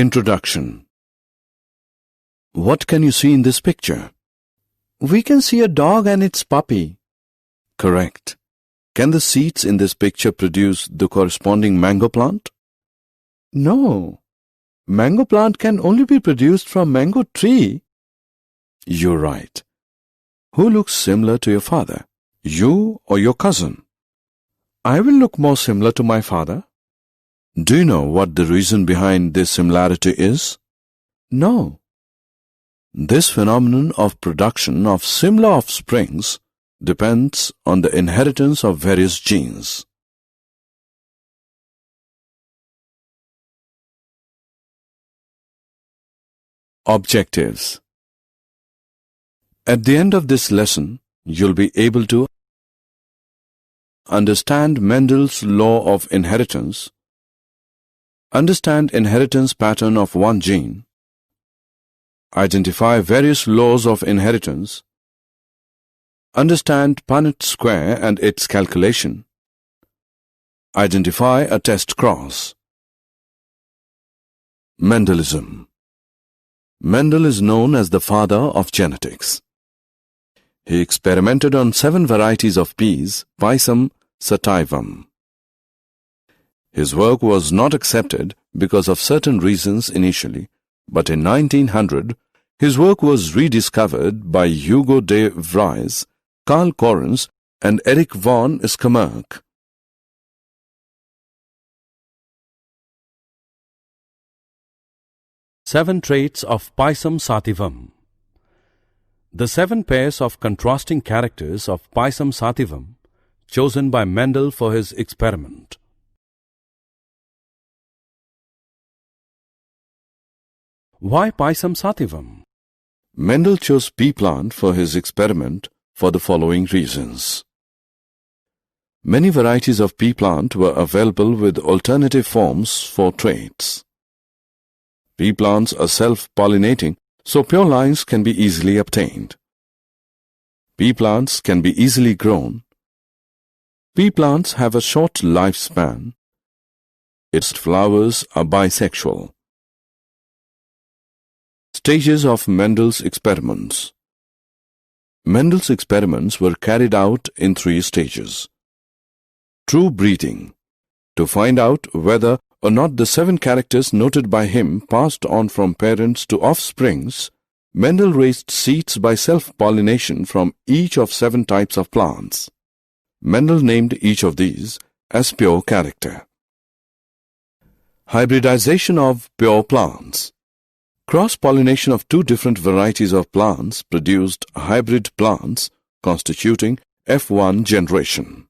Introduction. What can you see in this picture? We can see a dog and its puppy. Correct. Can the seeds in this picture produce the corresponding mango plant? No. Mango plant can only be produced from mango tree. You're right. Who looks similar to your father? You or your cousin? I will look more similar to my father. Do you know what the reason behind this similarity is? No. This phenomenon of production of similar offsprings depends on the inheritance of various genes. Objectives. At the end of this lesson, you'll be able to understand Mendel's law of inheritance, understand inheritance pattern of one gene, identify various laws of inheritance, understand Punnett square and its calculation, identify a test cross. Mendelism. Mendel is known as the father of genetics. He experimented on 7 varieties of peas, Pisum sativum. His work was not accepted because of certain reasons initially, but in 1900, his work was rediscovered by Hugo de Vries, Carl Correns, and Erich von Skammerk. Seven traits of Pisum sativum. The 7 pairs of contrasting characters of Pisum sativum chosen by Mendel for his experiment. Why Pisum sativum? Mendel chose pea plant for his experiment for the following reasons. Many varieties of pea plant were available with alternative forms for traits. Pea plants are self-pollinating, so pure lines can be easily obtained. Pea plants can be easily grown. Pea plants have a short lifespan. Its flowers are bisexual. Stages of Mendel's experiments. Mendel's experiments were carried out in 3 stages. True breeding, to find out whether or not the 7 characters noted by him passed on from parents to offsprings. Mendel raised seeds by self-pollination from each of 7 types of plants. Mendel named each of these as pure character. Hybridization of pure plants. Cross-pollination of 2 different varieties of plants produced hybrid plants constituting F1 generation.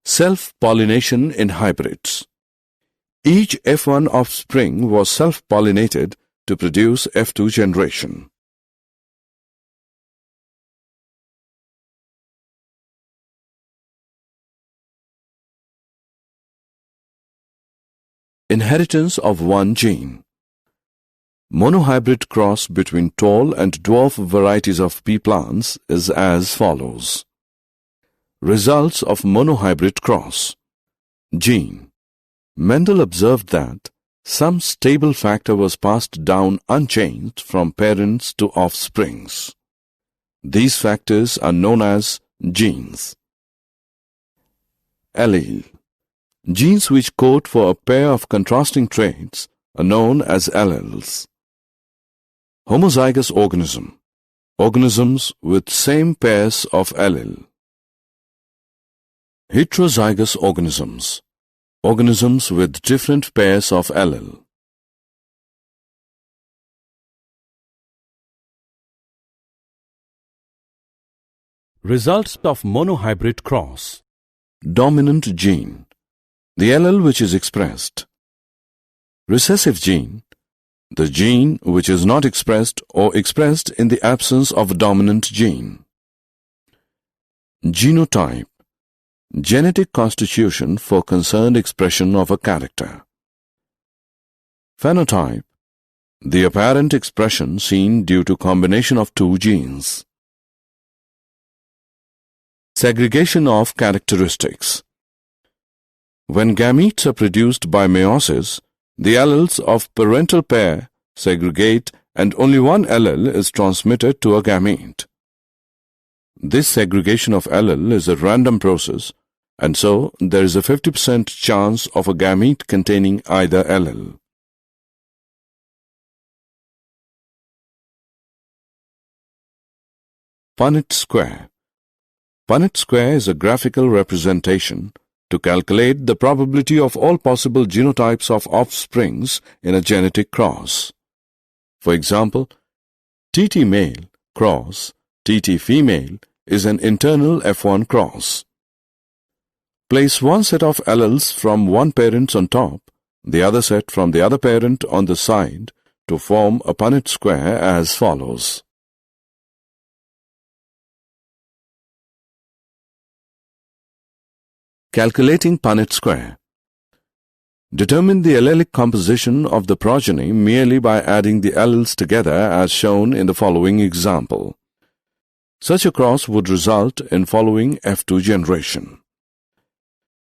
Self-pollination in hybrids. Each F1 offspring was self-pollinated to produce F2 generation. Inheritance of one gene. Monohybrid cross between tall and dwarf varieties of pea plants is as follows. Results of monohybrid cross. Gene. Mendel observed that some stable factor was passed down unchanged from parents to offsprings. These factors are known as genes. Allele. Genes which code for a pair of contrasting traits are known as alleles. Homozygous organism. Organisms with same pairs of allele. Heterozygous organisms. Organisms with different pairs of allele. Results of monohybrid cross. Dominant gene, the allele which is expressed. Recessive gene, the gene which is not expressed or expressed in the absence of a dominant gene. Genotype, genetic constitution for concerned expression of a character. Phenotype, the apparent expression seen due to combination of 2 genes. Segregation of characteristics. When gametes are produced by meiosis, the alleles of parental pair segregate and only one allele is transmitted to a gamete. This segregation of allele is a random process, and so there is a 50% chance of a gamete containing either allele. Punnett square. Punnett square is a graphical representation to calculate the probability of all possible genotypes of offsprings in a genetic cross. For example, TT male cross TT female is an internal F1 cross. Place one set of alleles from one parent on top, the other set from the other parent on the side to form a Punnett square as follows. Calculating Punnett square. Determine the allelic composition of the progeny merely by adding the alleles together as shown in the following example. Such a cross would result in following F2 generation.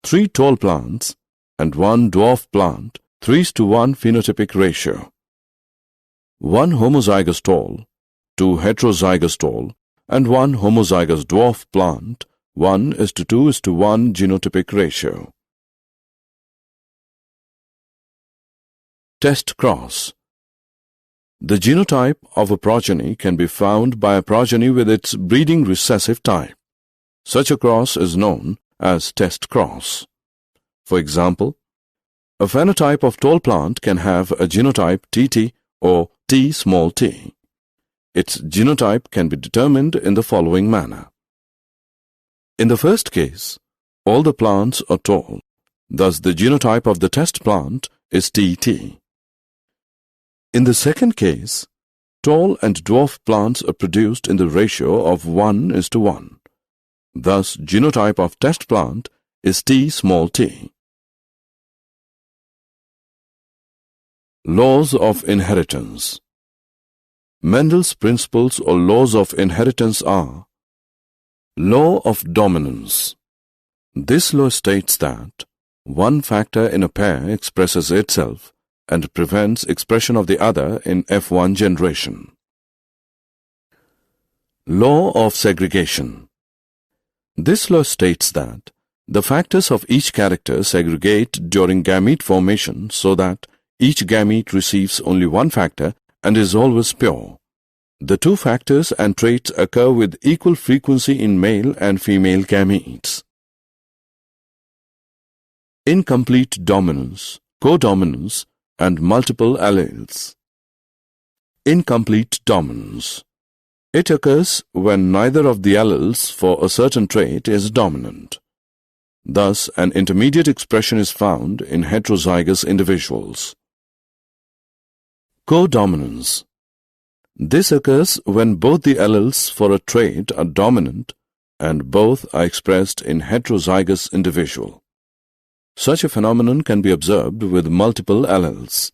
3 tall plants and 1 dwarf plant, 3:1 phenotypic ratio. 1 homozygous tall, 2 heterozygous tall, and 1 homozygous dwarf plant, 1:2:1 genotypic ratio. Test cross. The genotype of a progeny can be found by a progeny with its breeding recessive type. Such a cross is known as test cross. For example, a phenotype of tall plant can have a genotype TT or T small t. Its genotype can be determined in the following manner. In the first case, all the plants are tall. Thus, the genotype of the test plant is TT. In the second case, tall and dwarf plants are produced in the ratio of 1:1. Thus, genotype of test plant is T small t. Laws of inheritance. Mendel's principles or laws of inheritance are: Law of dominance. This law states that one factor in a pair expresses itself and prevents expression of the other in F1 generation. Law of segregation. This law states that the factors of each character segregate during gamete formation so that each gamete receives only one factor and is always pure. The two factors and traits occur with equal frequency in male and female gametes. Incomplete dominance, codominance, and multiple alleles. Incomplete dominance. It occurs when neither of the alleles for a certain trait is dominant. Thus, an intermediate expression is found in heterozygous individuals. Codominance. This occurs when both the alleles for a trait are dominant and both are expressed in heterozygous individual. Such a phenomenon can be observed with multiple alleles.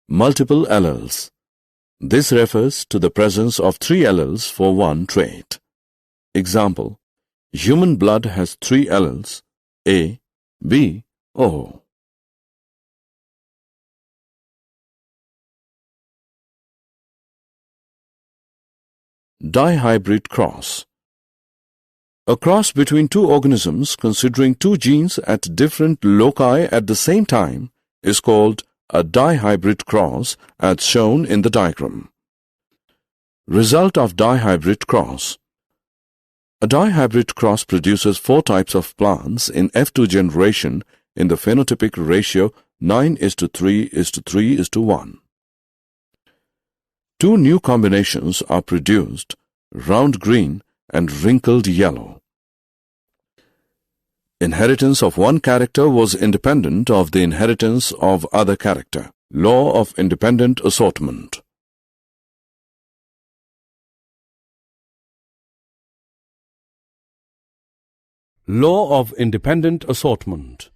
Multiple alleles. This refers to the presence of 3 alleles for one trait. Example: human blood has 3 alleles, A, B, O. Dihybrid cross. A cross between two organisms considering 2 genes at different loci at the same time is called a dihybrid cross as shown in the diagram. Result of dihybrid cross. A dihybrid cross produces 4 types of plants in F2 generation in the phenotypic ratio 9:3:3:1. 2 new combinations are produced, round green and wrinkled yellow. Inheritance of one character was independent of the inheritance of other character. Law of independent assortment. Law of independent assortment.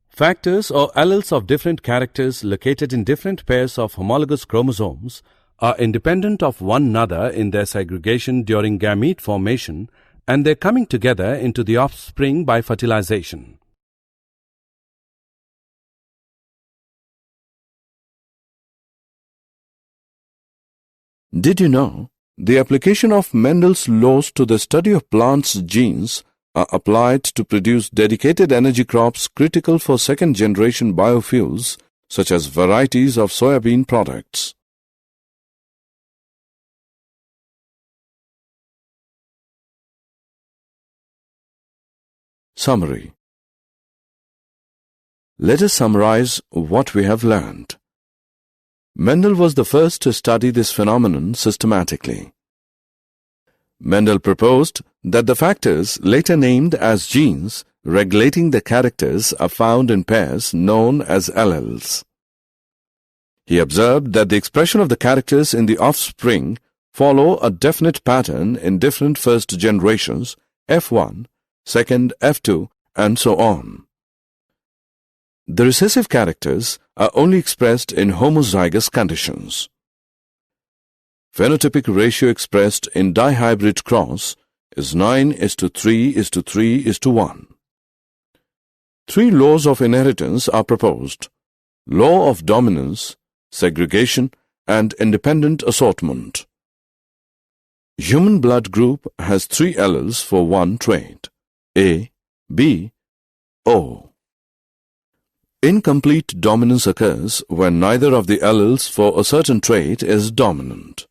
Factors or alleles of different characters located in different pairs of homologous chromosomes are independent of one another in their segregation during gamete formation and their coming together into the offspring by fertilization. Did you know the application of Mendel's laws to the study of plants' genes are applied to produce dedicated energy crops critical for second-generation biofuels such as varieties of soybean products? Summary. Let us summarize what we have learned. Mendel was the first to study this phenomenon systematically. Mendel proposed that the factors later named as genes regulating the characters are found in pairs known as alleles. He observed that the expression of the characters in the offspring follow a definite pattern in different first generations, F1, second, F2, and so on. The recessive characters are only expressed in homozygous conditions. Phenotypic ratio expressed in dihybrid cross is 9:3:3:1. 3 laws of inheritance are proposed: law of dominance, segregation, and independent assortment. Human blood group has 3 alleles for one trait: A, B, O. Incomplete dominance occurs when neither of the alleles for a certain trait is dominant.